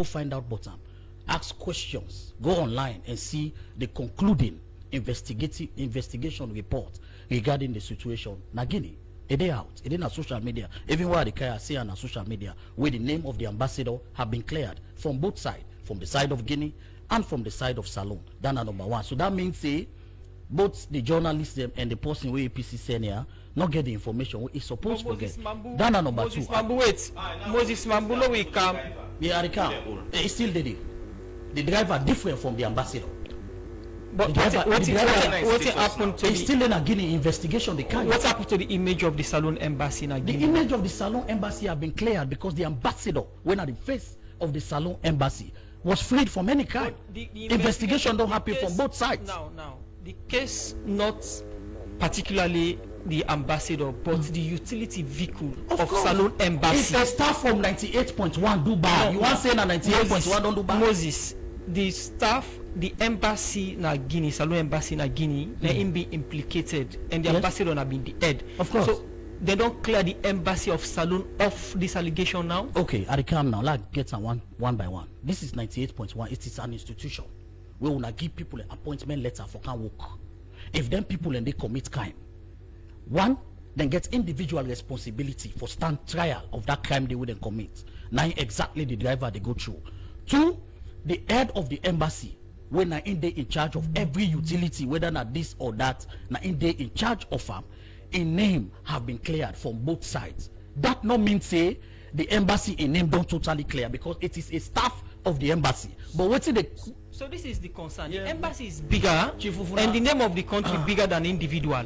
go find out bottom, ask questions, go online and see the concluding investigation report regarding the situation. Na Guinea, it is out. It is on social media. Even where the Kaya say on social media, where the name of the ambassador have been cleared from both sides, from the side of Guinea and from the side of Salon. That's number one. So that means say both the journalists and the person where APC senior not get the information what is supposed to get. That's number Moses two. Mambu, wait. Moses Mambu, we come. Yeah, they come. It's still the driver different from the ambassador. But what happened to it's still in a Guinea investigation. What happened to the image of the Salon embassy in Guinea? The image of the Salon embassy have been cleared because the ambassador, when at the face of the Salon embassy, was freed from any crime. The investigation don't happen from both sides. Now, the case not particularly the ambassador, but the utility vehicle of Salon embassy. It's a staff from 98.1 Dubai. You want to say na 98.1 don't Dubai? Moses, the staff, the embassy na Guinea, Salon embassy na Guinea, let him be implicated, and the ambassador na been the head. Of course. So they don't clear the embassy of Salon of this allegation now. Okay, I come now. Let's get one by one. This is 98.1. It is an institution. We will not give people an appointment letter for can work. If them people and they commit crime, one, then get individual responsibility for stand trial of that crime they wouldn't commit. Now exactly the driver they go through. Two, the head of the embassy, when na in they in charge of every utility, whether not this or that, na in they in charge of them, a name have been cleared from both sides. That no mean say the embassy in name don't totally clear because it is a staff of the embassy. But what's the so this is the concern. The embassy is bigger and the name of the country bigger than individual.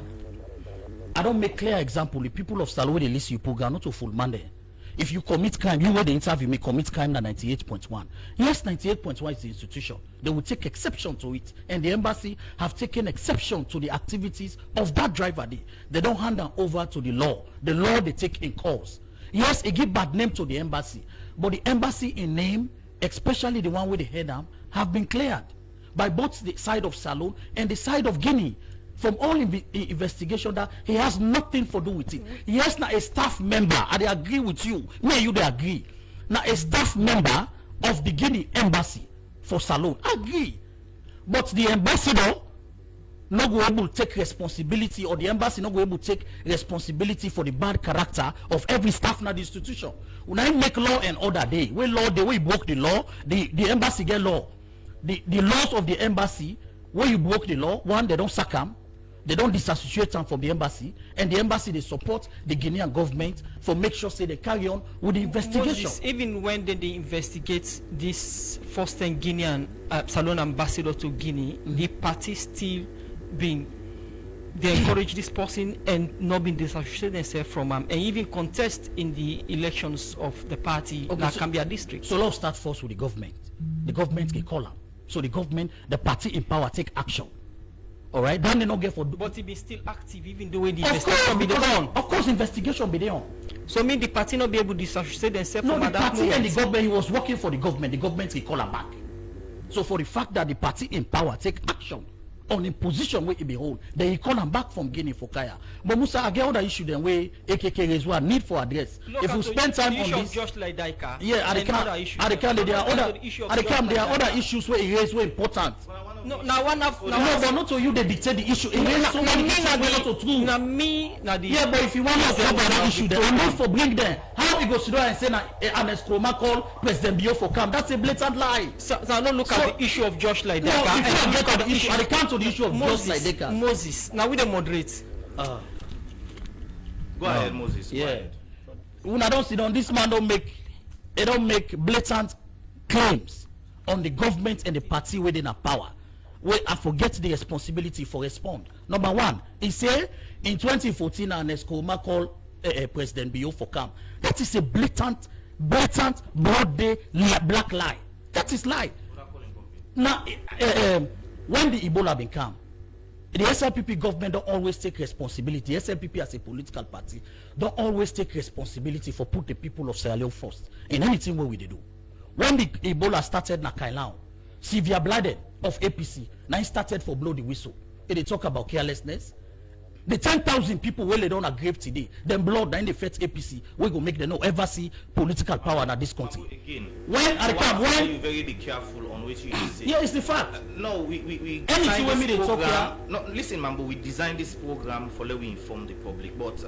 I don't make clear example. The people of Salwa they list you program not to full Monday. If you commit crime, you were the interview me commit crime na 98.1. Yes, 98.1 is the institution. They will take exception to it, and the embassy have taken exception to the activities of that driver. They don't hand them over to the law. The law they take in course. Yes, it give bad name to the embassy, but the embassy in name, especially the one with the head arm, have been cleared by both the side of Salon and the side of Guinea. From all investigation that he has nothing to do with it. Yes, now a staff member, I agree with you. Me and you they agree. Now a staff member of the Guinea embassy for Salon, agree. But the ambassador not go able to take responsibility, or the embassy not go able to take responsibility for the bad character of every staff in the institution. When I make law and order day, we law the way you broke the law, the embassy get law. The laws of the embassy, where you broke the law, one, they don't sack them. They don't disassociate them from the embassy, and the embassy they support the Guinean government for make sure say they carry on with the investigation. Moses, even when they investigate this first time Guinean Salon ambassador to Guinea, the party still being they encourage this person and not being disassociated themselves from him, and even contest in the elections of the party that can be a district. So let's start first with the government. The government can call them. So the government, the party in power take action. All right, then they not get for. But it be still active even the way the investigation be done. Of course, investigation be done. So mean the party not be able to disassociate themselves from the that party moment. and the government. He was working for the government. The government will call him back. So for the fact that the party in power take action on a position where he behold, then he call him back from Guinea for Kaya. But Musa, I get other issue then where AKK raise one need for address. Look, if you spend time on this, just like Daika, yeah, there are other issues where he raise were important. No, now one of but not to you they dictate the issue. It raise so many issues not to true. Yeah, but if you want to talk about that issue, then we need for bring them. How he goes to and say an Eskroma call President Bio for camp? That's a blatant lie. So now look at the issue of Josh like no, if you look at the issue, I can't to the issue of Moses, Josh like Moses. Now we the moderate. Go ahead, Moses. Yeah. When I don't sit down, this man don't make blatant claims on the government and the party within a power. Where I forget the responsibility for respond. Number one, he said in 2014 an Eskroma called President Bio for camp. That is a blatant, broad day black lie. That is lie. Now, when the Ebola been come, the SLPP government don't always take responsibility. The SLPP as a political party don't always take responsibility for put the people of Sierra Leone first in anything what we do. When the Ebola started na Kailao, Sylvia Bladden of APC now started for blow the whistle. They talk about carelessness. The 10,000 people wey lay down a grave today, them blood na in the first APC, we go make them no ever see political power in this country. Again, When at the time, when you very be careful on what you say. yeah, it's the fact. No, we Anything when me they talk here. No, listen, man, but we designed this program for let we inform the public. But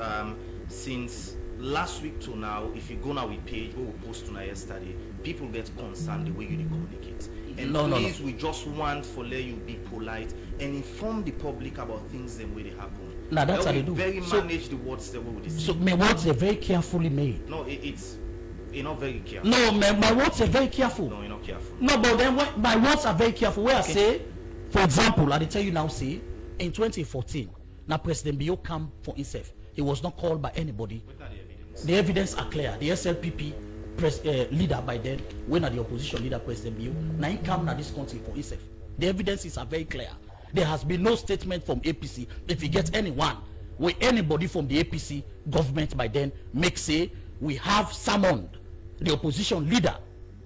since last week to now, if you go now with page, we will post tonight yesterday, people get concerned the way you communicate. And please, we just want for let you be polite and inform the public about things the way they happen. Now that's how they do. Very manage the words the way we say. So my words are very carefully made. No, it's you're not very careful. No, my words are very careful. No, you're not careful. No, but then when my words are very careful. Where I say, for example, I tell you now, say in 2014, now President Bio came for himself. He was not called by anybody. The evidence are clear. The SLPP leader by then, when the opposition leader President Bio, now he come now this country for himself. The evidences are very clear. There has been no statement from APC. If you get anyone, where anybody from the APC government by then make say we have summoned the opposition leader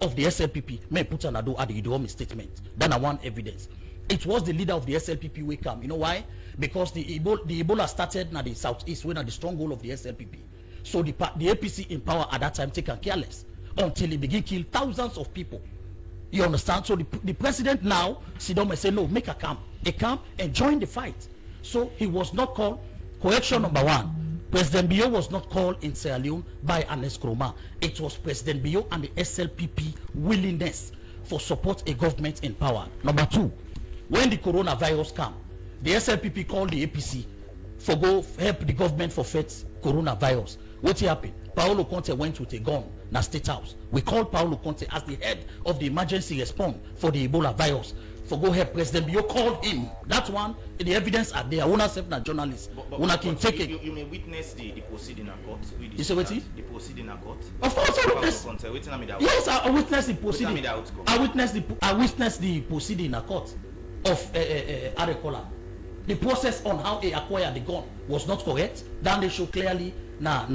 of the SLPP, may put an ado at the Idomi statement. Then I want evidence. It was the leader of the SLPP we come. You know why? Because the Ebola started in the southeast, when at the stronghold of the SLPP. So the APC in power at that time taken careless until it began kill thousands of people. You understand? So the president now sit down and say, no, make a camp and join the fight. So he was not called. Correction number one, President Bio was not called in Sierra Leone by an Nkrumah. It was President Bio and the SLPP willingness for support a government in power. Number two, when the coronavirus came, the SLPP called the APC for go help the government for fight coronavirus. What happened? Paolo Conte went with a gun in the State House. We called Paolo Conte as the head of the emergency response for the Ebola virus. For go help President Bio called him. That one, the evidence are there. Una self na journalist. Una can take it. You may witness the proceeding in court. You say what? The proceeding in court. Of course, I witness. Yes, I witnessed the proceeding. I witnessed the proceeding in a court of Arekola. The process on how they acquired the gun was not correct. Then they show clearly na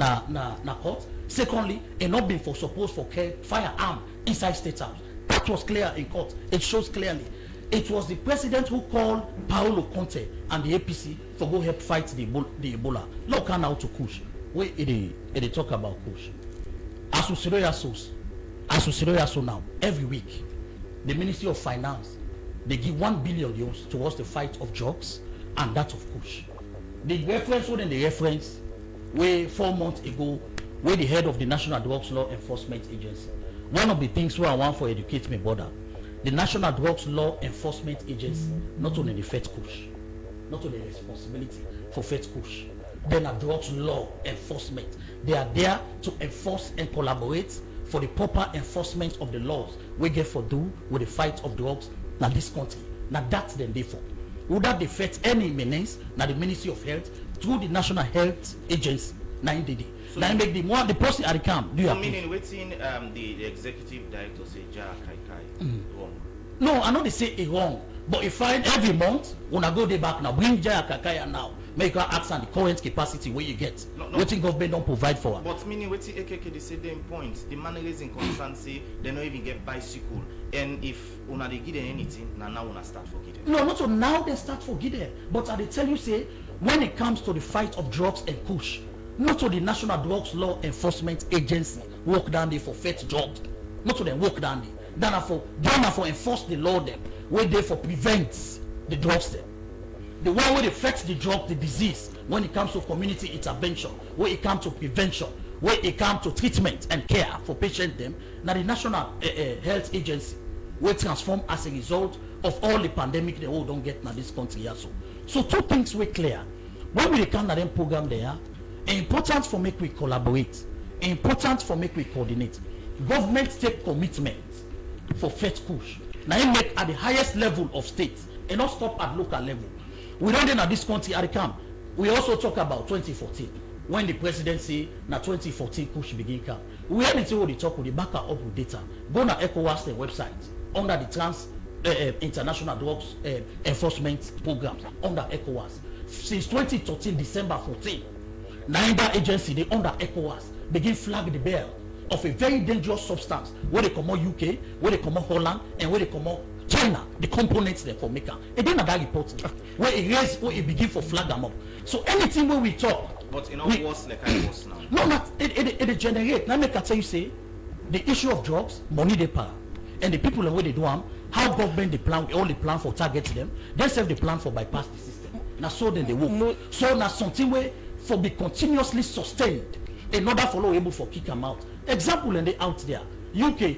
court. Secondly, a not been for supposed for firearm inside State House. That was clear in court. It shows clearly. It was the president who called Paolo Conte and the APC for go help fight the Ebola. Look now to Kush. Where they talk about Kush. As so now, every week, the Ministry of Finance, they give 1 billion euros towards the fight of drugs and that of Kush. The reference within the reference where 4 months ago, where the head of the National Drugs Law Enforcement Agency, one of the things where I want for educate me brother, the National Drugs Law Enforcement Agency, not only the Fet Kush, not only the responsibility for Fet Kush, then a drugs law enforcement. They are there to enforce and collaborate for the proper enforcement of the laws we get for do with the fight of drugs in this country. Now that's them they for. Would that affect any menace? Now the Ministry of Health through the National Health Agency, 9DD. So now make the person at the camp. Do you meaning waiting the executive director say Jaya Kai wrong? No, I know they say it wrong. But if I every month when I go there back now, bring Jaya Kakaya now, make her ask on the current capacity where you get. No. Waiting government don't provide for her. But meaning waiting AKK they say them points. The managers in concern say they don't even get bicycle. And if una they give them anything, now una start forgetting. No, not so now they start forgetting. But I they tell you say when it comes to the fight of drugs and push, not to the National Drugs Law Enforcement Agency work down there for fight drugs. Not to them work down there. Then for enforce the law them. Where they for prevent the drugs them. The one where they fight the drug, the disease, when it comes to community intervention, where it comes to prevention, where it comes to treatment and care for patients them, now the National Health Agency will transform as a result of all the pandemic they all don't get in this country also. So two things were clear. When we can them program there, important for make we collaborate, important for make we coordinate. Government take commitment for first push. Now it make at the highest level of states and not stop at local level. We don't know this country at the camp. We also talk about 2014 when the president say na 2014 push begin camp. We anything what they talk with the back up with data. Go na ECOWAS the website under the international drugs enforcement programs under ECOWAS. Since 2013 December 14, neither agency they under ECOWAS begin flag the bell of a very dangerous substance where they come out UK, where they come out Holland, and where they come out China, the components they for make am. And then that report where it raise, where it begin for flag them up. So anything where we talk. But you know what's like I was now. No, not it generate. Now make I tell you say, the issue of drugs, money they power, and the people where they do them, how government they plan, all the plan for targeting them, they self the plan for bypass the system. Now so then they work. So now something where for be continuously sustained in order for law able for kick them out. Example and they out there, UK,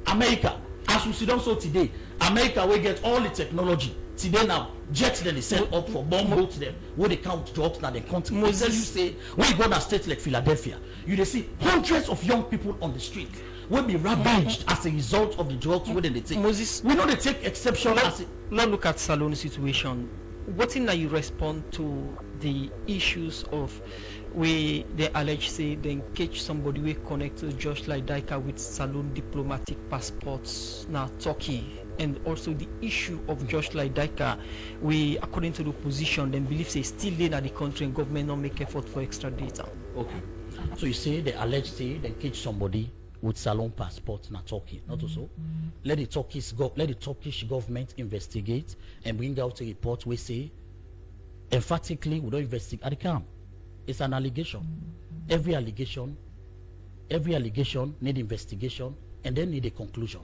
America, as we see them so today, America will get all the technology. Today now, jets then they send up for bomb boat to them where they count drugs now they country. They tell you say when you go to a state like Philadelphia, you they see hundreds of young people on the street will be ravaged as a result of the drugs where they take. Moses, we know they take exception as a, now look at Salone situation. What in that you respond to the issues of where they allege say they engage somebody we connect to just like Daika with Salone diplomatic passports now Turkey, and also the issue of just like Daika, we according to the opposition then believe say still there at the country and government not make effort for extra data. okay. So you say they allege say they engage somebody with Salone passport na Turkey, not also. Let the Turkish government investigate and bring out a report we say emphatically we don't investigate at the camp. It's an allegation. Every allegation need investigation and then need a conclusion.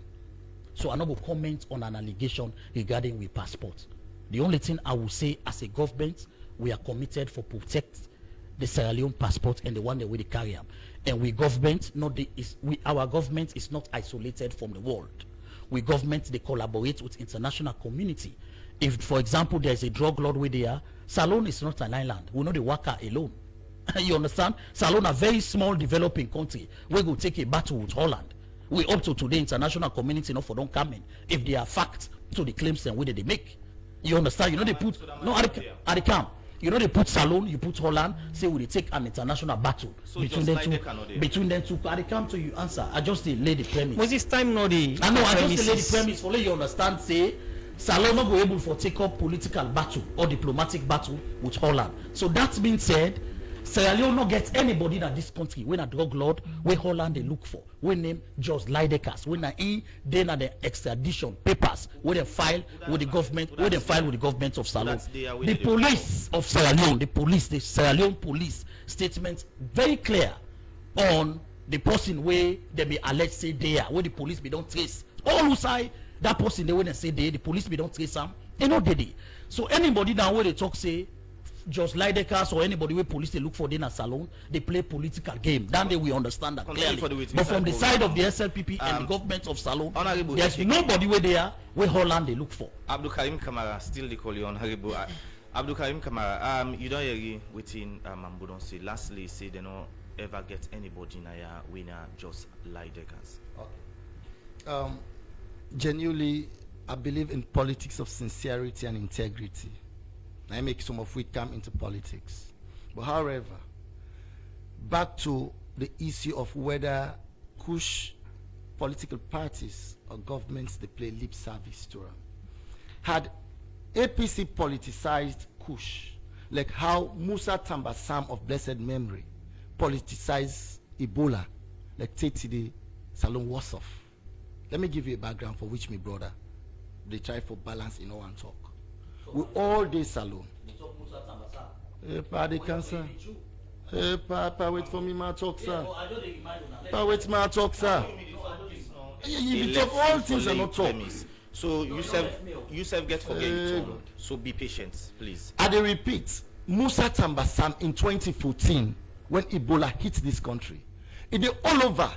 So I'm not going to comment on an allegation regarding with passport. The only thing I will say as a government, we are committed for protect the Sierra Leone passport and the one that we carry them. And our government is not isolated from the world. We government, they collaborate with international community. If, for example, there's a drug lord where they are, Salone is not an island. We know the worker alone. You understand? Salone, a very small developing country, we go take a battle with Holland. We up to today international community not for don't come in if they are facts to the claims and whether they make. You understand? You know they put at the camp. You know they put Salone, you put Holland, say we take an international battle So between them two. Between them two, at the camp to you answer. I just lay the premise. Was this time not the I know I just lay the premise for let you understand. Say Salone not go able for take up political battle or diplomatic battle with Holland. So that being said, Sierra Leone not get anybody in this country when a drug lord where Holland they look for. We name just Lydekas. When then at the extradition papers where they file with the government, where they file with the government of Salone. The police of Sierra Leone, the Sierra Leone police statement very clear on the person where they be alleged say they are, where the police be don't trace. All who say that person they when they say they, the police be don't trace them. They know they. So anybody now where they talk say just Lydekas or anybody where police they look for in a Salone, they play political game. Then they we understand that clearly. But from the side of the SLPP and the government of Salone, there's nobody where they are where Holland they look for. Abdul Karim Kamara, still they call you Honorable. Abdul Karim Kamara, you don't agree within Mambo don't say lastly say they don't ever get anybody in a winner just Lydekas. Okay. Genuinely, I believe in politics of sincerity and integrity. I make some of we come into politics. But however, back to the issue of whether Kush political parties or governments they play lip service to them. Had APC politicized Kush, like how Musa Tambasam of blessed memory politicized Ebola, like Tetide Salone Wassoff. Let me give you a background for which my brother they try for balance in one talk. We all day Salone. Hey, pa, they cancer. Hey, pa, wait for me, my talk, sir. Pa, wait, my talk, sir. You talk all things and not talk. So you self get forgetting. So be patient, please. I repeat, Musa Tambasam in 2014, when Ebola hit this country, it is all over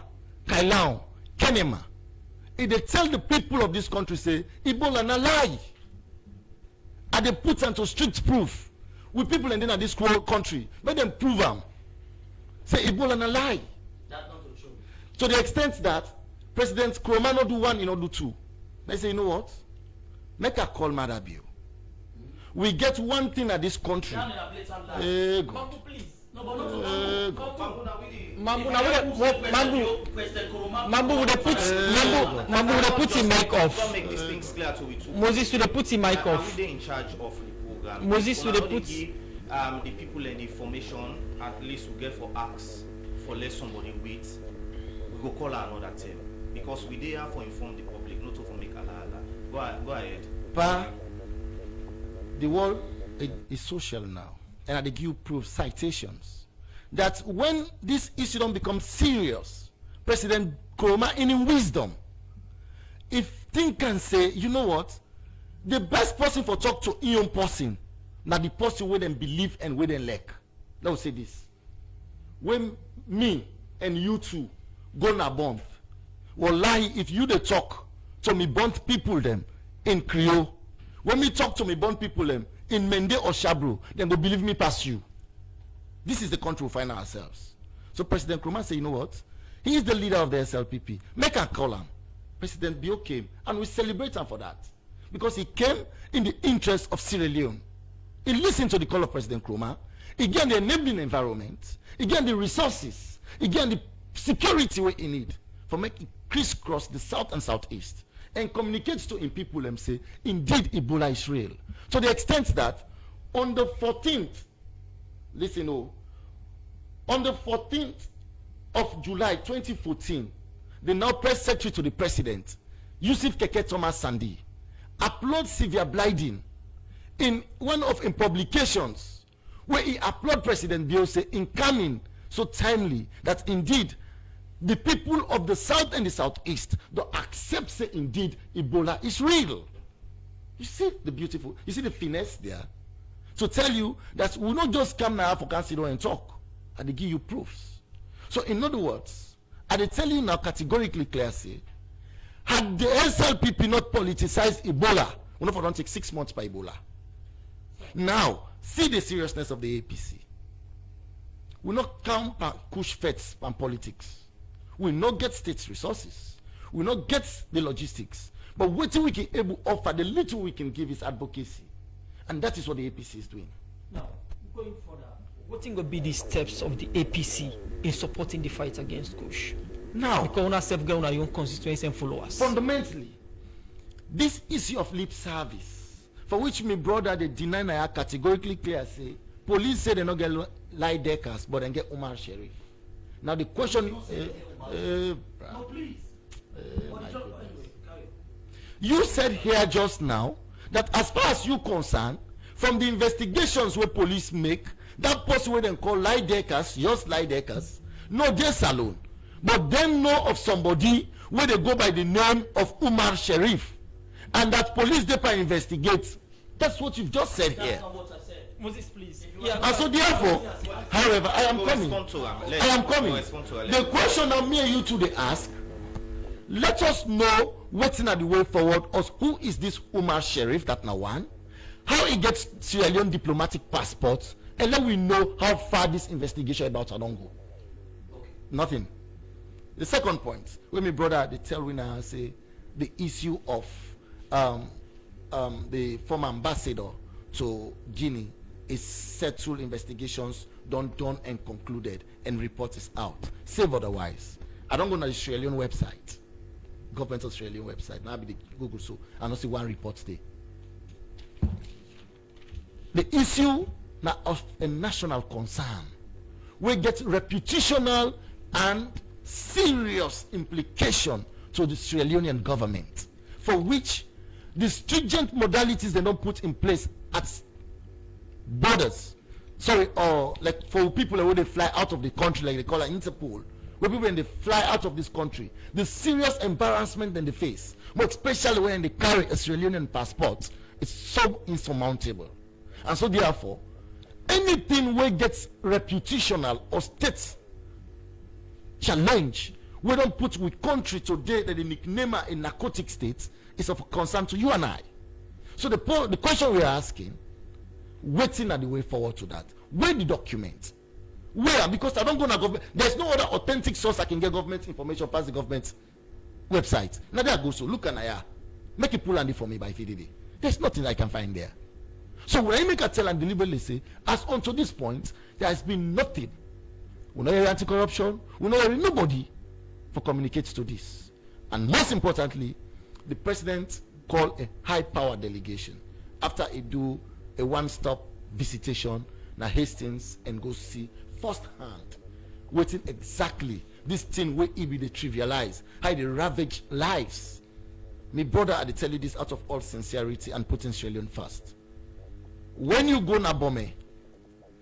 Kailao, Kenema. It they tell the people of this country say Ebola na lie. And they put into strict proof with people in this country. Let them prove them. Say Ebola na lie. That's not true. To the extent that President Kromano do one, do two. They say, you know what? Make a call Madabio. We get one thing at this country. Hey, God. Mambu would have put him mic off. Make these things clear to we too. Moses would have put him mic off. Are we in charge of the program? Moses would have put the people and the information at least we get for acts for let somebody wait. We go call another term because we there for inform the public, not to make ala. Go ahead. Pa, the world is social now, and I give you proof, citations, that when this issue don't become serious, President Nkrumah, in wisdom, if thing can say, you know what, the best person for talk to young person, now the person where them believe and where them like. Let us say this: when me and you two go na bond, wallahi, if you dey talk to me bond people them in Creole, when me talk to me bond people them in Mende or Shabro, then go believe me past you. This is the country we find ourselves. So President Nkrumah say, you know what? He is the leader of the SLPP. Make a call him. President Bio came, and we celebrate him for that, because he came in the interest of Sierra Leone. He listened to the call of President Nkrumah. He gained the enabling environment. He gained the resources. He gained the security we need for making crisscross the south and southeast, and communicates to in people and say, indeed, Ebola is real. To the extent that on the 14th, listen, on the 14th of July 2014, the now press secretary to the president, Yusuf Keke Thomas Sandi, uploads severe blinding in one of his publications, where he applaud President Biose in coming so timely that indeed the people of the south and the southeast don't accept, say indeed Ebola is real. You see the beautiful, you see the finesse there, to tell you that we not just come now for council and talk, and they give you proofs. So in other words, I they tell you now categorically clear, say, had the SLPP not politicized Ebola, we don't take 6 months by Ebola. Now, see the seriousness of the APC. We not come and push feds and politics. We not get state resources. We not get the logistics. But what we can able offer, the little we can give is advocacy. And that is what the APC is doing. Now, going further, what will be the steps of the APC in supporting the fight against Kush? Now, because we self govern our own constituency and followers. Fundamentally, this issue of lip service, for which my brother they deny na categorically clear, say police say they not get lie deckers, but then get Umar Sheriff. Now the question, no, please. You said here just now that as far as you concerned, from the investigations where police make, that person where they call lie deckers, just lie deckers, no just alone, but then know of somebody where they go by the name of Umar Sheriff, and that police department investigates. That's what you've just said here. That's not what I said. Moses, please. And so therefore, however, I am coming. I am coming. The question that me and you two they ask, let us know what's in the way forward. Us, who is this Umar Sheriff? That now one. How he gets Sierra Leone diplomatic passports, and then we know how far this investigation about Adongo. Okay. Nothing. The second point, when my brother they tell we now say the issue of the former ambassador to Guinea is settled, investigations done and concluded, and report is out. Save otherwise. I don't go to the Sierra Leone website, government of Sierra Leone website. Now be the Google so I don't see one report there. The issue now of a national concern will get reputational and serious implication to the Sierra Leonean government, for which the stringent modalities they don't put in place at borders, or like for people who they fly out of the country, like they call it Interpol, where people when they fly out of this country, the serious embarrassment that they face, more especially when they carry a Sierra Leonean passport, is so insurmountable. And so therefore, anything where gets reputational or state challenge, we don't put with country today that they nickname a narcotic state, is of concern to you and I. So the question we are asking, waiting at the way forward to that. Where the document? Where? Because I don't go to government. There's no other authentic source I can get government information past the government website. Now there I go. So look and I make it pull handy for me by FDD. There's nothing I can find there. So when I make a tell and deliberately say, as on to this point, there has been nothing. We know anti-corruption. We know nobody for communicates to this. And most importantly, the president called a high-power delegation after he do a one-stop visitation na Hastings and go see firsthand, waiting exactly this thing where it be they trivialize, how they ravage lives. My brother, I tell you this out of all sincerity and putting Sierra Leone first. When you go Nabome,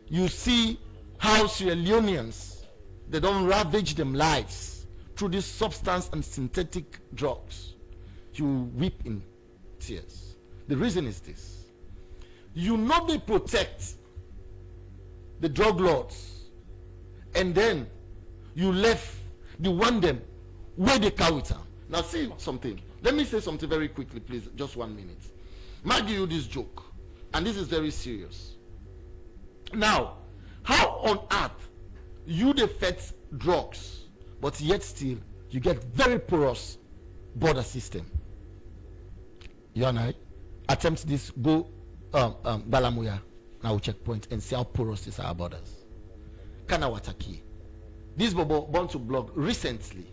you see how Sierra Leoneans, they don't ravage them lives through this substance and synthetic drugs. You weep in tears. The reason is this: you know they protect the drug lords, and then you left the one them where they cow it. Now see something. Let me say something very quickly, please. Just 1 minute. I'll give you this joke, and this is very serious. Now, how on earth you defect drugs, but yet still you get very porous border system? You and I attempt this, go Balamuya now checkpoint and see how porous is our borders. Kanawataki. This Bobo born to blog recently.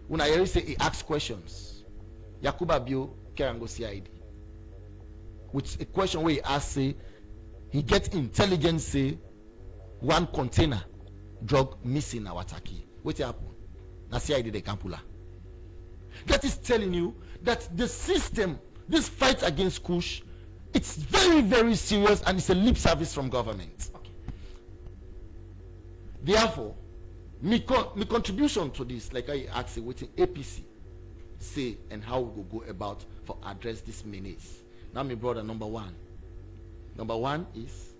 When I hear say he asks questions, Yakuba Bio Kerango CID, with a question where he asks, say he gets intelligence, say one container drug missing na Wataki. What happened? Na CID de Kampula. That is telling you that the system, this fight against Kush, it's very, very serious, and it's a lip service from government. Okay. Therefore, my contribution to this, like I asked, what APC say and how we will go about for address this menace. Now, my brother, number one is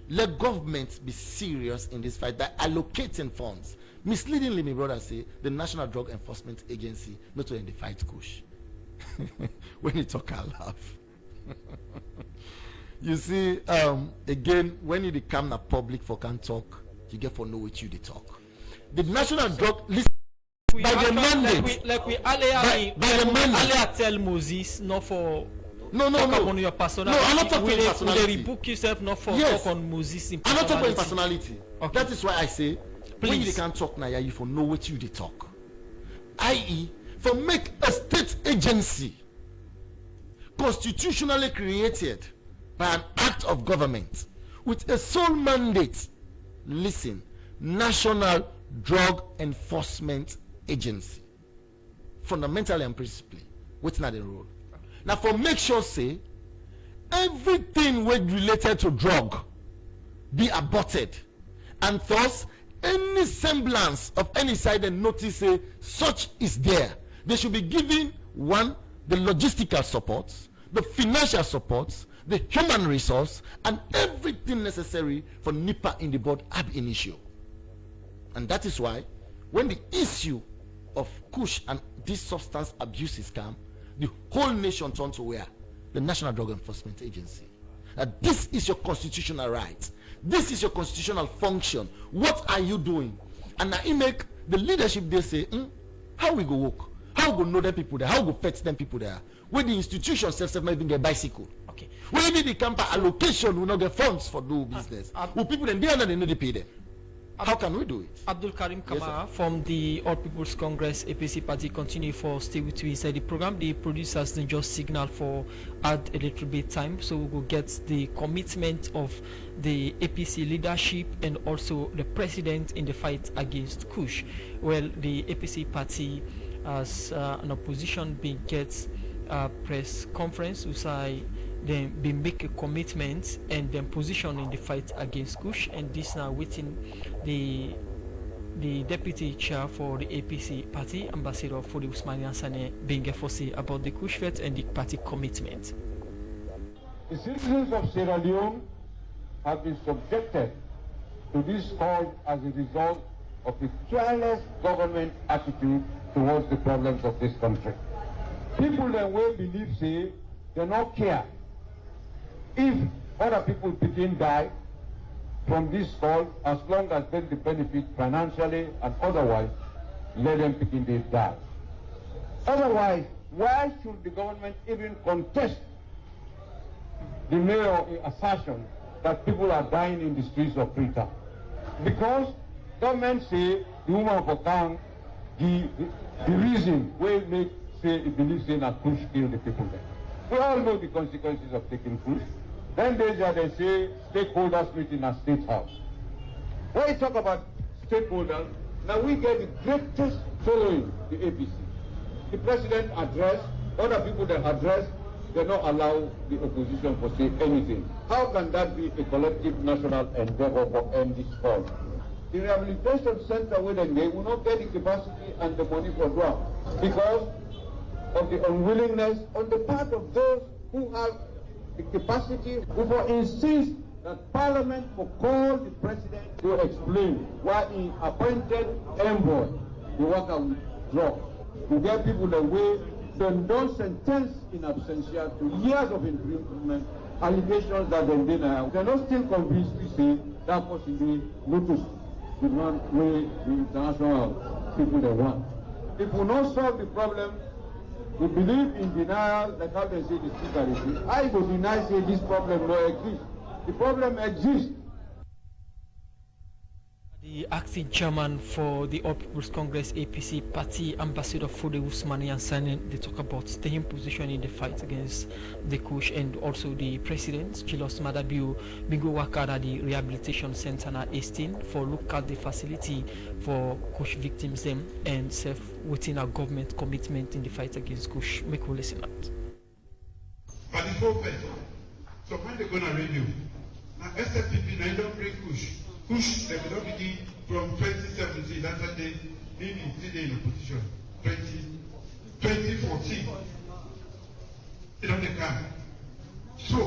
let government be serious in this fight by allocating funds. Misleadingly, my brother say the National Drug Enforcement Agency not to end the fight Kush. When you talk, I laugh. You see, again, when you become a public for can talk, you get for know what you they talk. The National Drug list by the mandate, like we earlier tell Moses not for talk on your personality. No, I'm not talking personality. Will rebook yourself not for talk on Moses in I'm not personality. talking personality. Okay. That is why I say, when you can't talk now, you for know what you they talk. I.e., for make a state agency constitutionally created by an act of government with a sole mandate. Listen, National Drug Enforcement Agency, fundamentally and principally, what's not the role? Now, for make sure say everything related to drug be aborted, and thus any semblance of any side and notice say such is there, they should be given one, the logistical supports, the financial supports, the human resource, and everything necessary for NIPA in the board ab initio. And that is why when the issue of Kush and these substance abuses come, the whole nation turns to where? The National Drug Enforcement Agency. This is your constitutional right. This is your constitutional function. What are you doing? And I make the leadership, they say, how we go work? How we go know them people there? How we go fetch them people there? Where the institution self might even get bicycle. Okay. Where did the camp allocation will not get funds for do business? Will people then they know they pay them? How can we do it? Abdul Karim Kamara from the All People's Congress APC party continue for stay with you inside the program. The producers then just signal for add a little bit time, so we will get the commitment of the APC leadership and also the president in the fight against Kush. Well, the APC party as an opposition being gets a press conference to say then be make a commitment and then position in the fight against Kush, and this now waiting the deputy chair for the APC party, Ambassador for the Usmani Sane, being a foresee about the Kush fight and the party commitment. The citizens of Sierra Leone have been subjected to this call as a result of the careless government attitude towards the problems of this country. People then will believe, say, they not care if other people begin die from this call, as long as they benefit financially and otherwise, let them begin to die. Otherwise, why should the government even contest the mayor's assertion that people are dying in the streets of Freetown? Because government say the woman for town, the reason we make say it believes in a push kill the people there. We all know the consequences of taking push. Then they say stakeholders meeting at State House. When we talk about stakeholders, now we get the greatest following the APC. The president addressed Other people they address, they don't allow the opposition to say anything. How can that be a collective national endeavor for end this cause? The rehabilitation center where they will not get the capacity and the money for draft because of the unwillingness on the part of those who have the capacity, who will insist that Parliament will call the President to explain why he appointed envoy, the worker will drop. To get people away, then don't sentence in absentia to years of imprisonment, allegations that they deny. They're not still convinced to say that possibly notice the one way the international people they want. If we not solve the problem, we believe in denial, like how they say the speaker is. I would deny say this problem no exists. The problem exists. The acting chairman for the All People's Congress APC party, Ambassador Fode Usmani, and signing they talk about staying position in the fight against the Kush, and also the president, Julius Madabiu, Bingo Wakad at the rehabilitation center at Estin for look at the facility for Kush victims them and self within our government commitment in the fight against Kush. Make we listen out. But the problem, so when they go on radio, now SLPP, now don't bring Kush. Kush, they will not begin from 2017, that's when they maybe still in opposition. 2014, they don't come. So,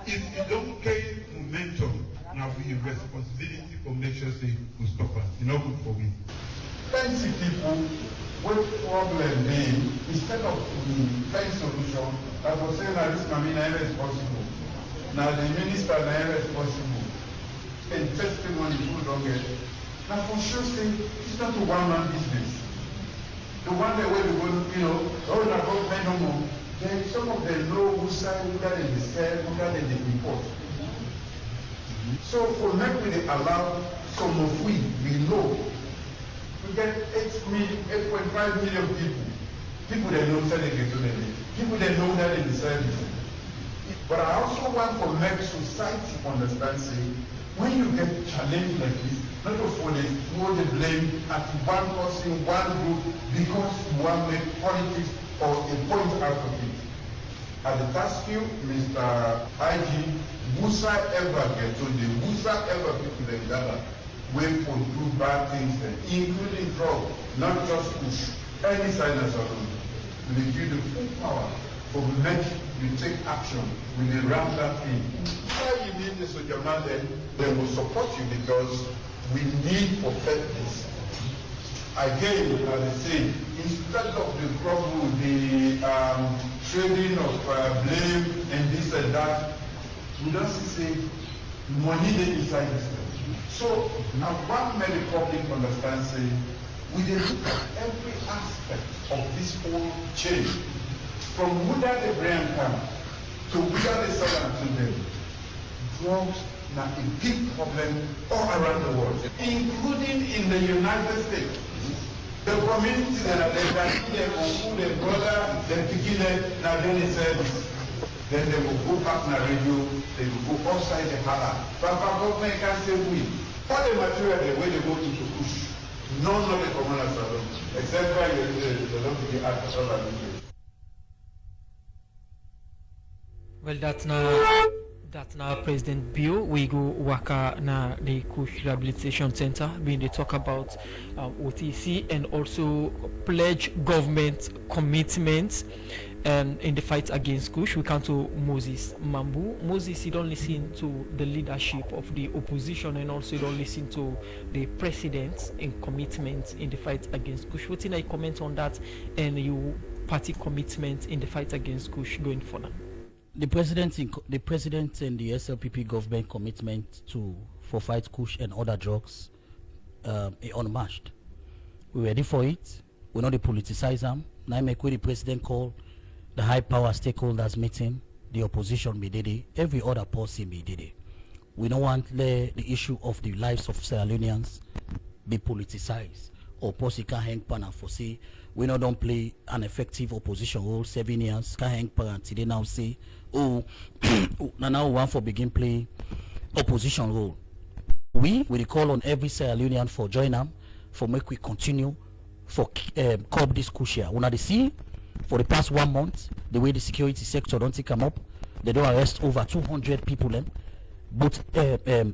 if you don't carry momentum, now we have responsibility for make sure say we stop us. It's not good for me. Fancy people with problem being instead of the kind solution, I was saying that this Mamina is responsible. Now the minister is responsible. And testimony people don't get. Now for sure say it's not a one-man business. The one that way we go, all the government no more. Then some of them know who side, who that they sell, who that they report. So for make we allow some of we know. We get 8.5 million people. People that know that they get to them. People that know that they service. But I also want to make society understand say when you get challenged like this, not just for throw the blame at one person, one group, because you want to make politics or a point out of it. I ask you, Mr. IG, Musa ever get to the Musa ever people like that way for do bad things, including drugs, not just push. Any silence alone will give you the full power for make you take action when they ram that thing. Why you need this with your man then? They will support you because we need to perfect this. Again, as I say, instead of the problem, the trading of blame and this and that, we don't say money they decide this. So now what many public understand say, we look at every aspect of this whole chain. From Buddha the brain camp to Buddha the southern to them, drugs are a big problem all around the world, including in the United States. The community that are there, their brother, their beginner, now then they said, then they will go back on the radio, they will go outside the car. But government can't say we. All the material the way they go to push, none of the commanders are done, except by the don't be asked for all. Well, that's now President Bill. We go waka na the Kush Rehabilitation Center, being they talk about OTC and also pledge government commitments in the fight against Kush. We come to Moses Mambu. Moses, you don't listen to the leadership of the opposition and also you don't listen to the president in commitment in the fight against Kush. What can I comment on that and your party commitment in the fight against Kush going forward? The president and the SLPP government commitment for fight Kush and other drugs is unmatched. We're ready for it. We're not politicize them. Now make the president call the high power stakeholders meeting, the opposition be did it, every other person be did it. We don't want the issue of the lives of Sierra Leoneans be politicized or posse can hang pan and foresee. We not don't play an effective opposition role 7 years, can hang pan until they now say, oh, now we want for begin play opposition role. We will call on every Sierra Leonean for join them, for make we continue for curb this Kushia. When they see for the past 1 month, the way the security sector don't come up, they don't arrest over 200 people, both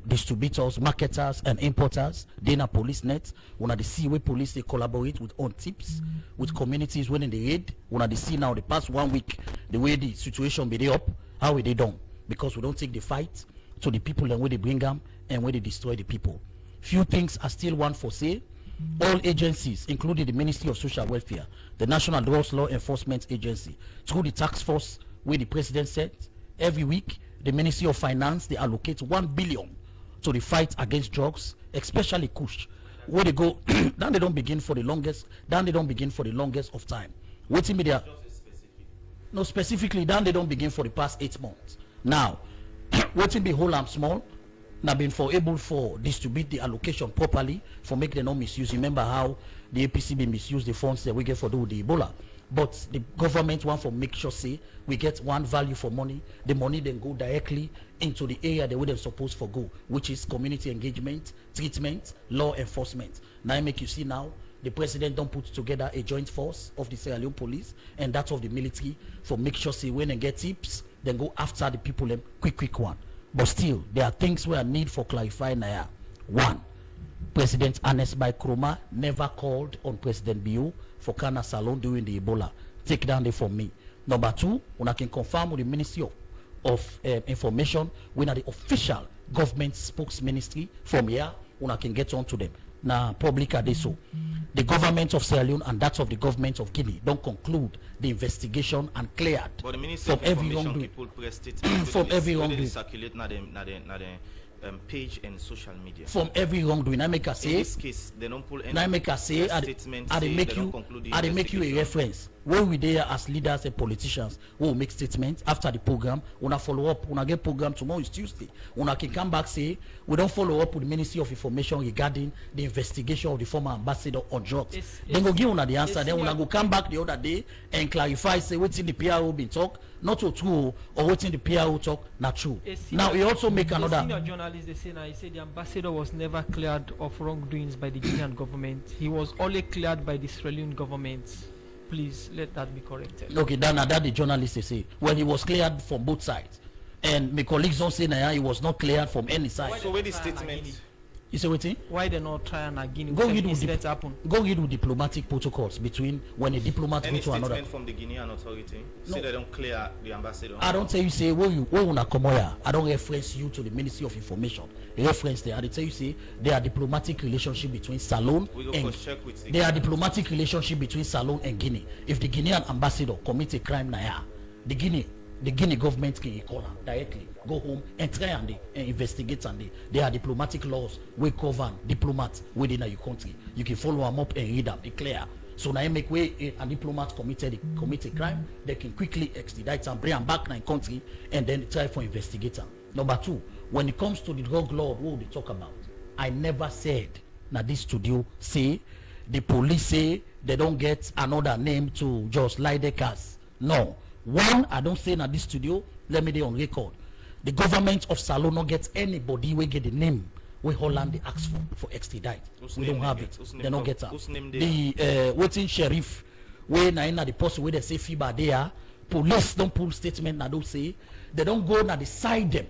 distributors, marketers, and importers. They na police net. Una the see where police they collaborate with on tips with communities when in the aid. Una the see now the past 1 week the way the situation be up, how they done, because we don't take the fight to the people and where they bring them and where they destroy the people. Few things are still one for sale. All agencies, including the Ministry of Social Welfare, the National Drugs Law Enforcement Agency, through the task force where the president said every week, the Ministry of Finance, they allocate 1 billion to the fight against drugs, especially kush, where they go then they don't begin for the longest of time. Waiting me there. No, specifically then they don't begin for the past 8 months. Now waiting be whole and small now been for able for distribute the allocation properly for make them not misuse. Remember how the APC be misuse the funds that we get for do the Ebola. But the government want to make sure say we get one value for money. The money then go directly into the area they wouldn't supposed for go, which is community engagement, treatment, law enforcement. Now I make you see now the president don't put together a joint force of the Sierra Leone police and that of the military for make sure say when they get tips, then go after the people them quick one. But still, there are things where I need for clarifying now. One, President Ernest Bai Kroma never called on President Bio for Kana Salon during the Ebola. Take down there for me. Number two, when I can confirm with the Ministry of Information, when are the official government spokesministry from here, when I can get on to them. Now, public are they so. The government of Sierra Leone and that of the government of Guinea don't conclude the investigation and cleared but the Ministry from of every Information wrongdoing. people pressed it From every wrongdoing. circulate na the page and social media. From every wrongdoing. I make a In say. this case, they don't pull any Now I make a say. statement. I say make they you. don't conclude the I make you a investigation. reference. When we there as leaders and politicians, we will make statements after the program. Una follow up. Una get program tomorrow is Tuesday. Una can come back say we don't follow up with the Ministry of Information regarding the investigation of the former ambassador on drugs. Then go give una the answer. Then una go come back the other day and clarify say what's in the PRO been talk, not to true or what's in the PRO talk, not true. Now we also make another. Senior journalist they say now he said the ambassador was never cleared of wrongdoings by the Guinean government. He was only cleared by the Sierra Leone government. Please let that be corrected. Okay, that the journalist they say. Well, he was cleared from both sides, and my colleagues don't say he was not cleared from any side. So where the statement? You say what? Why they not try and again Go read incident happen? Go read with diplomatic protocols between when a diplomat Any go to another. statement from the Guinean authority No. say they don't clear the ambassador. I don't tell you say where una come here. I don't reference you to the Ministry of Information. Reference there. I dey tell you say there are diplomatic relationship between Salon We go and cross-check with the there are Guinean. diplomatic relationship between Salon and Guinea. If the Guinean ambassador commit a crime now, the Guinea government can call him directly, go home and try and investigate and there are diplomatic laws we govern diplomats within your country. You can follow them up and read them, declare. So now you make way a diplomat commit a crime, they can quickly extradite and bring them back in country and then try for investigator. Number two, when it comes to the drug law, what we talk about? I never said now this studio say the police say they don't get another name to just lie their cars. No. One, I don't say now this studio, let me be on record. The government of Salon not get anybody we get the name we Holland they ask for extradite. Whose We name don't they have get? it. Whose They name don't they- get that. whose name they The waiting sheriff where na the post where they say FIBA there, police don't pull statement na don't say they don't go na decide them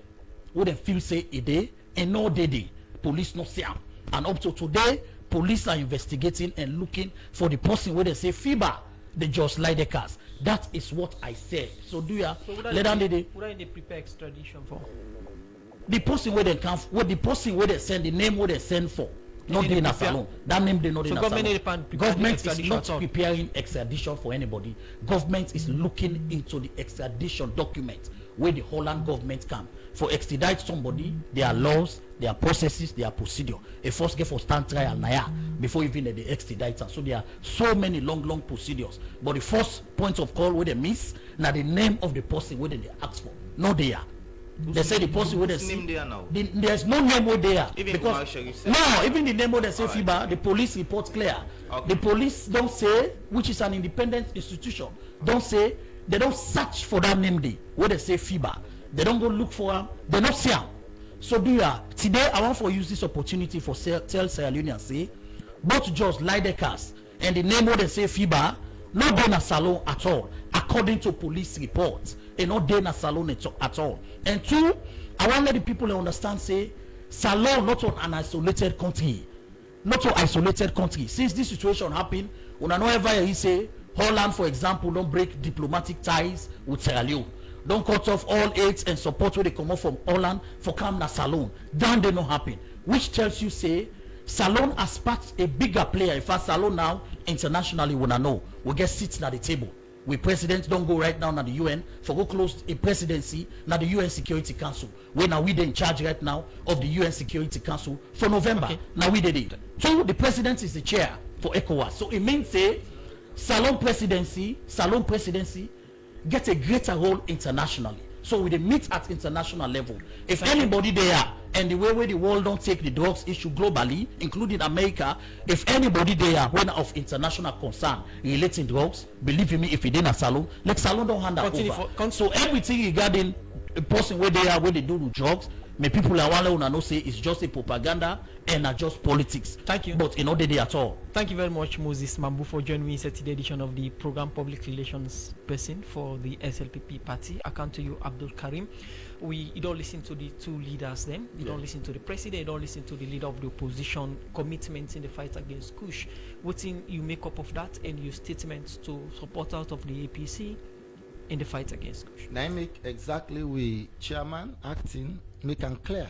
where they feel say a day and no day police no see am. And up to today, police are investigating and looking for the person where they say FIBA. They just lie the cars. That is what I said. So do ya So let them they would I prepare extradition for? the person where they come what the person where they send the name where they send for not They in a prepare- salon that name they not So in a government salon dey prepare government the is extradition not at all? preparing extradition for anybody. Government is looking into the extradition document where the Holland government come for extradite somebody. There are laws, there are processes, there are procedure. A first get for stand trial now before even the extradite am. So there are so many long procedures, but the first point of call where they miss now the name of the person where they ask for no there. They say the person where they Whose see name there now? there's no name where there Even because Umar Sharif said- no, even the name where they say Alright. FIBA, the police report clear. Okay. The police don't say, which is an independent institution, don't say they don't search for that name there where they say FIBA. They don't go look for them. They not see them. So do ya today? I want to use this opportunity for tell Sierra Leone and say both just lie the cast and the name where they say FIBA no dey na salon at all, according to police reports. E no dey na salon at all. And two, I want let the people understand say Salon not on an isolated country, not an isolated country. Since this situation happened, una no ever hear say Holland, for example, don't break diplomatic ties with Sierra Leone, don't cut off all aids and support where they come up from Holland for come na Salon. Then they no happen, which tells you say Salon has part a bigger player. In fact, Salon now internationally wanna know we get seats at the table. We president don't go right now na the UN for go close a presidency na the UN Security Council. We now we in charge right now of the UN Security Council for November. Okay. Now we did it. So the president is the chair for ECOWAS. So it means say Salon presidency get a greater role internationally. So we meet at international level. If anybody there and the way where the world don't take the drugs issue globally, including America, if anybody there when of international concern relating drugs, believe me, if it in a Salon, like Salon don't hand that over. So everything regarding a person where they are, where they do the drugs, may people are one no say it's just a propaganda and not just politics. Thank you. But in no day at all. Thank you very much, Moses Mambu, for joining me in Saturday edition of the program Public Relations Person for the SLPP party. I come to you, Abdul Karim. You don't listen to the two leaders then. You don't listen to the president. You don't listen to the leader of the opposition commitments in the fight against Kush. What thing you make up of that and your statements to support out of the APC in the fight against Kush? Now I make exactly we chairman acting make and clear.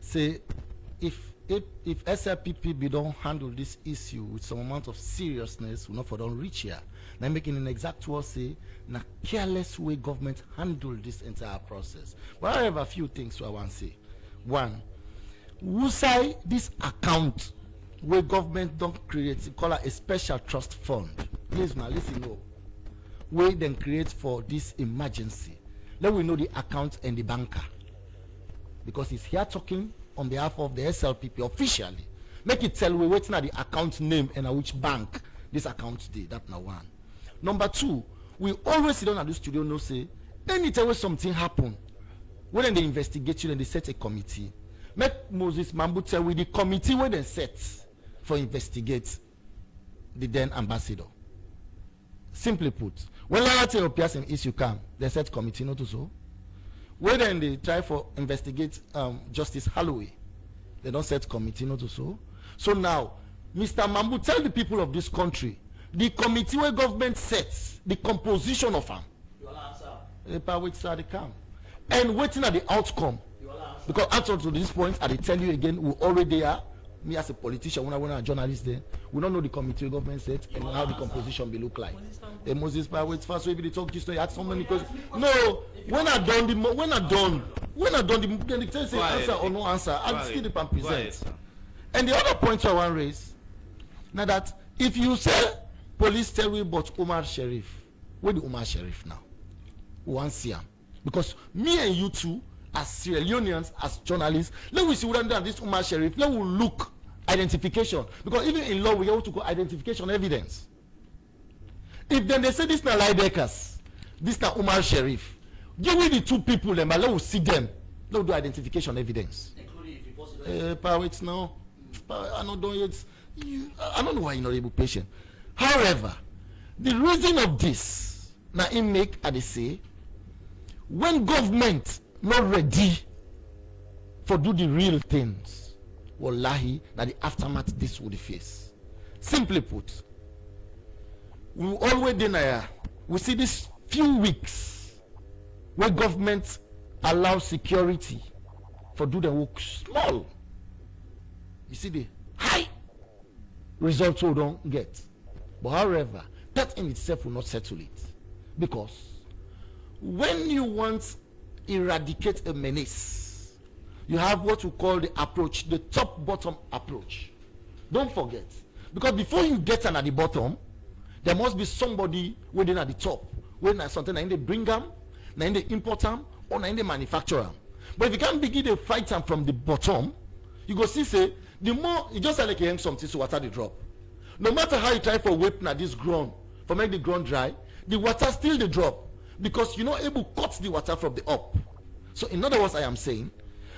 Say if SLPP be don't handle this issue with some amount of seriousness, we not for don't reach here. Now making an exact word say na careless way government handle this entire process. But I have a few things I want to say. One, who say this account where government don't create, call it a special trust fund. Please now listen up. Where then create for this emergency. Let we know the account and the banker. Because he's here talking on behalf of the SLPP officially. Make it tell we waiting at the account name and at which bank this account did. That's now one. Number two, we always sit down at the studio and say, anytime something happen, when they investigate you and they set a committee, make Moses Mambu tell with the committee where they set for investigate the then ambassador. Simply put, when loyalty appears in issue come, they set committee not to so. When then they try for investigate Justice Holloway, they don't set committee not to so. So now, Mr. Mambu, tell the people of this country, the committee where government sets the composition of them. You will answer. Which side they come. And waiting at the outcome. You will answer. Because answer to this point, I tell you again, we already are. Me as a politician, when I want a journalist there, we don't know the committee government set and how the composition will look like. Moses Powell, first way they talk just to ask so many questions. No, when I done the they say answer or no answer, I'll still the pan present. And the other point I want to raise, now that if you say police tell me about Omar Sharif, where the Omar Sharif now? We want to see him. Because me and you two, as Sierra Leoneans, as journalists, let we see what done this Omar Sharif, let we look identification. Because even in law, we have to go identification evidence. If then they say this na Lideckers, this na Omar Sharif, give me the two people, then let we see them. Let we do identification evidence. Including if you post now. I don't know why you're not able patient. However, the reason of this, now it make I say, when government not ready for do the real things, wallahi, that the aftermath this would face. Simply put, we always deny. We see these few weeks where government allow security for do the work small. You see the high results we don't get. But however, that in itself will not settle it. Because when you want eradicate a menace, you have what we call the approach, the top-bottom approach. Don't forget. Because before you get at the bottom, there must be somebody waiting at the top. When something they bring them, then they import them, or then they manufacture them. But if you can't begin to fight them from the bottom, you go see say, the more, you just like you something so water the drop. No matter how you try for whip na this ground, for make the ground dry, the water still the drop. Because you're not able to cut the water from the up. So in other words, I am saying,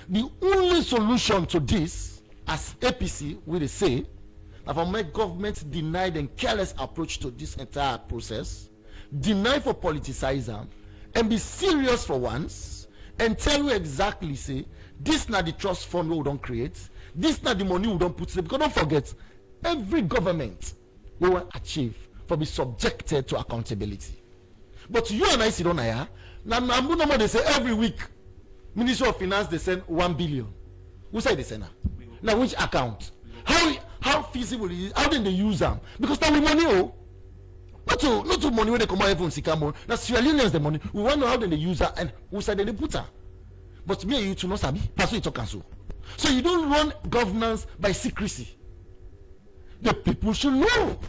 the only solution to this, as APC will say, I've make government denied and careless approach to this entire process, deny for politicizing, and be serious for once, and tell you exactly, say, this not the trust fund we don't create, this not the money we don't put in. Because don't forget, every government we will achieve for be subjected to accountability. But you and I sit on here, now they say every week, Ministry of Finance they send 1 billion. Who say they send now? Now which account? How feasible is it? How did they use them? Because now we money not to money when they come out from Sikamo. Now Sierra Leone is the money. We want to know how they use her and who said they put her. But me and you to know sabi, pass it to council. So you don't run governance by secrecy. The people should know,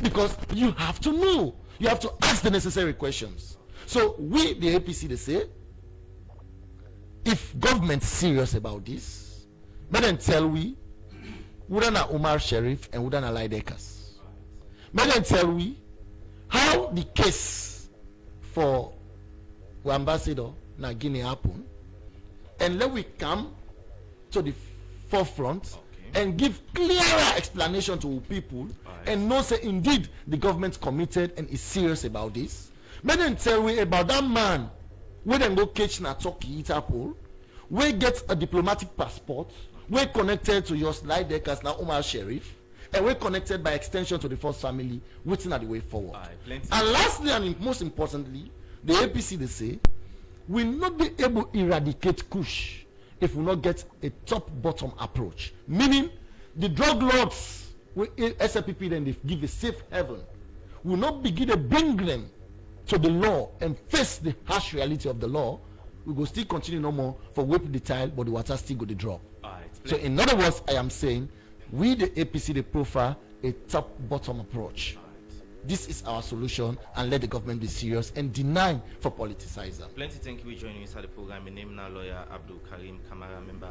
because you have to know. You have to ask the necessary questions. So we, the APC, they say, if government serious about this, but then tell we, wouldn't Omar Sharif and wouldn't lie Dekas. But then tell we how the case for the ambassador na Guinea happen, and let we come to the forefront and give clearer explanation to people and know say indeed the government committed and is serious about this. But then tell we about that man where then go catch na Turkey Interpol, we get a diplomatic passport, we connected to your slide deck as now Omar Sharif, and we connected by extension to the first family, waiting at the way forward. And lastly and most importantly, the APC they say will not be able to eradicate Kush if we not get a top-bottom approach. Meaning, the drug lords, SLPP, then they give a safe haven, will not begin to bring them to the law and face the harsh reality of the law. We will still continue no more for whip the tile, but the water still go to drop. So in other words, I am saying, we the APC, they prefer a top-bottom approach. This is our solution, and let the government be serious and deny for politicizing. Plenty thank you for joining us at the program. My name is now lawyer Abdul Karim Kamara, member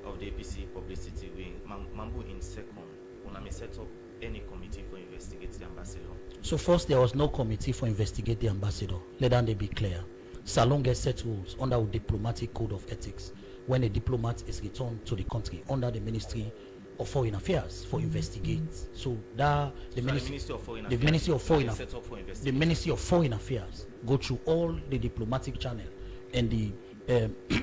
of the APC publicity wing. Mambu in second, when I may set up any committee for investigate the ambassador. So first, there was no committee for investigate the ambassador. Let them be clear. Salon gets set rules under a diplomatic code of ethics when a diplomat is returned to the country under the Ministry of Foreign Affairs for investigate. So that the Ministry of Foreign Affairs go through all the diplomatic channel and the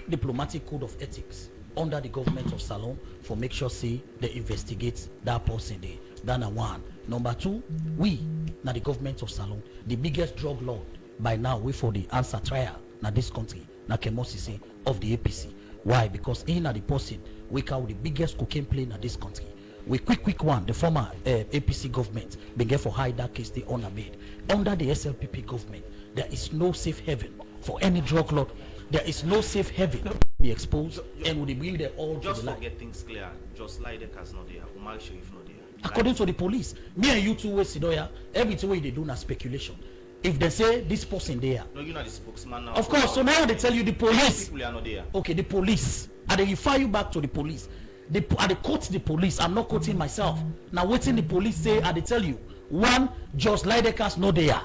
diplomatic code of ethics under the government of Salon for make sure say they investigate that person there. That's one. Number two, we now the government of Salon, the biggest drug lord by now we for the answer trial now this country now Kemosi of the APC. Why? Because in the person we call the biggest cocaine plane in this country. We quick one, the former APC government began for hide that case they honor made. Under the SLPP government, there is no safe haven for any drug lord. There is no safe haven to be exposed, and would bring them all just to the to get things clear. Just like the case not there, Omar Sharif not there. According to the police, me and you two way Sidoya, everything way they do na speculation. If they say this person there, no, you're not the spokesman now. Of course, so now they tell you the police. People are not there. Okay, the police. And they refer you back to the police. They quote the police. I'm not quoting myself. Now, waiting the police say, and they tell you, one, just Lidekas no there.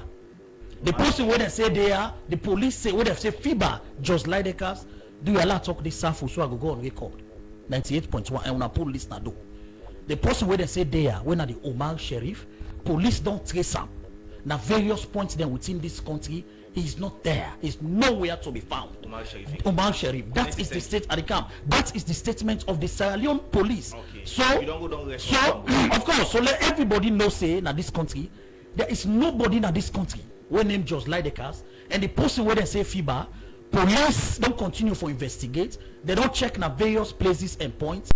The person where they say there, the police say, where they say FIBA, just Lidekas, do you allow talk this sample so I go on record? 98.1, and when I police na do. The person where they say there, when are the Omar Sharif, police don't trace him. Now, various points then within this country, he's not there. He's nowhere to be found. Omar Sharif. That is the state at the camp. That is the statement of the Sierra Leone police. Okay. So, of course, so let everybody know say in this country, there is nobody in this country where name just like the cast, and the person where they say FIBA, police don't continue for investigate. They don't check na various places and points.